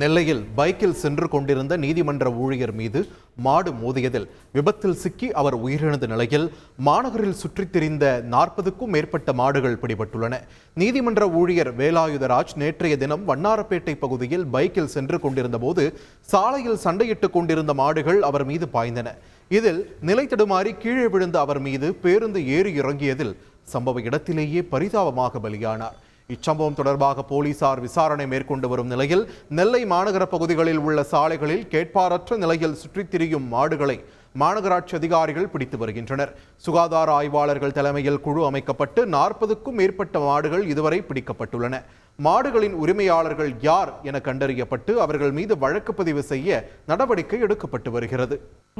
நெல்லையில் பைக்கில் சென்று கொண்டிருந்த நீதிமன்ற ஊழியர் மீது மாடு மோதியதில் விபத்தில் சிக்கி அவர் உயிரிழந்த நிலையில் மாநகரில் சுற்றித் திரிந்த 40க்கும் மேற்பட்ட மாடுகள் பிடிபட்டுள்ளன. நீதிமன்ற ஊழியர் வேலாயுதராஜ் நேற்றைய தினம் வண்ணாரப்பேட்டை பகுதியில் பைக்கில் சென்று கொண்டிருந்த போது சாலையில் சண்டையிட்டுக் கொண்டிருந்த மாடுகள் அவர் மீது பாய்ந்தன. இதில் நிலை தடுமாறி கீழே விழுந்த அவர் மீது பேருந்து ஏறி இறங்கியதில் சம்பவ இடத்திலேயே பரிதாபமாக பலியானார். இச்சம்பவம் தொடர்பாக போலீசார் விசாரணை மேற்கொண்டு வரும் நிலையில் நெல்லை மாநகர பகுதிகளில் உள்ள சாலைகளில் கேட்பாரற்ற நிலையில் சுற்றித் திரியும் மாடுகளை மாநகராட்சி அதிகாரிகள் பிடித்து வருகின்றனர். சுகாதார ஆய்வாளர்கள் தலைமையில் குழு அமைக்கப்பட்டு 40க்கும் மேற்பட்ட மாடுகள் இதுவரை பிடிக்கப்பட்டுள்ளன. மாடுகளின் உரிமையாளர்கள் யார் என கண்டறியப்பட்டு அவர்கள் மீது வழக்கு பதிவு செய்ய நடவடிக்கை எடுக்கப்பட்டு வருகிறது.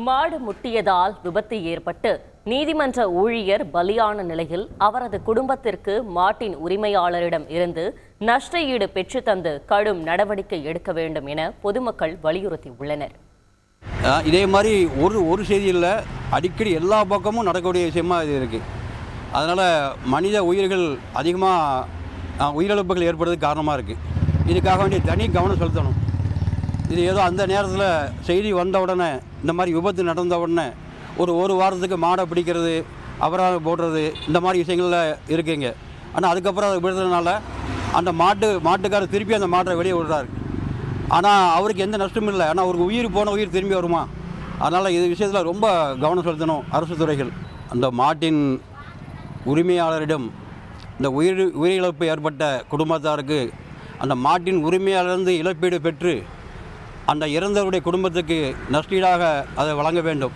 மாடு முட்டியதால் விபத்து ஏற்பட்டு நீதிமன்ற ஊழியர் பலியான நிலையில் அவரது குடும்பத்திற்கு மாட்டின் உரிமையாளரிடம் இருந்து நஷ்ட ஈடு பெற்று தந்து கடும் நடவடிக்கை எடுக்க வேண்டும் என பொதுமக்கள் வலியுறுத்தியுள்ளனர். இதே மாதிரி ஒரு செய்தியில் அடிக்கடி எல்லா பக்கமும் நடக்கக்கூடிய விஷயமா இது இருக்குது. அதனால் மனித உயிர்கள் அதிகமாக உயிரிழப்புகள் ஏற்படுறதுக்கு காரணமாக இருக்குது. இதுக்காக வேண்டிய தனி கவனம் செலுத்தணும். இது ஏதோ அந்த நேரத்தில் செய்தி வந்த உடனே இந்த மாதிரி விபத்து நடந்த உடனே ஒரு வாரத்துக்கு மாடை பிடிக்கிறது, அபராதம் போடுறது, இந்த மாதிரி விஷயங்களில் இருக்குங்க. ஆனால் அதுக்கப்புறம் அதை விடுறதுனால அந்த மாட்டுக்காரர் திருப்பி அந்த மாட்டை வெளியே விடுறாரு. ஆனால் அவருக்கு எந்த நஷ்டமும் இல்லை. ஆனால் அவருக்கு உயிர் போன உயிர் திரும்பி வருமா? அதனால் இது விஷயத்தில் ரொம்ப கவனம் செலுத்தணும் அரசு துறைகள். அந்த மாட்டின் உரிமையாளரிடம் இந்த உயிரிழப்பு ஏற்பட்ட குடும்பத்தாருக்கு அந்த மாட்டின் உரிமையாளர்ந்து இழப்பீடு பெற்று அந்த இறந்தவருடைய குடும்பத்துக்கு நஷ்டீடாக அதை வழங்க வேண்டும்.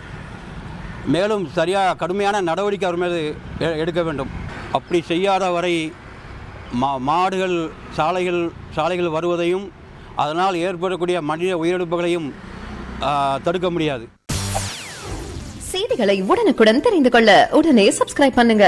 மேலும் சரியாக கடுமையான நடவடிக்கை அவர் மீது எடுக்க வேண்டும். அப்படி செய்யாத வரை மாடுகள் சாலைகள் வருவதையும் அதனால் ஏற்படக்கூடிய மனித உயிரிழப்புகளையும் தடுக்க முடியாது. செய்திகளை உடனுக்குடன் தெரிந்து கொள்ள உடனே சப்ஸ்கிரைப் பண்ணுங்க.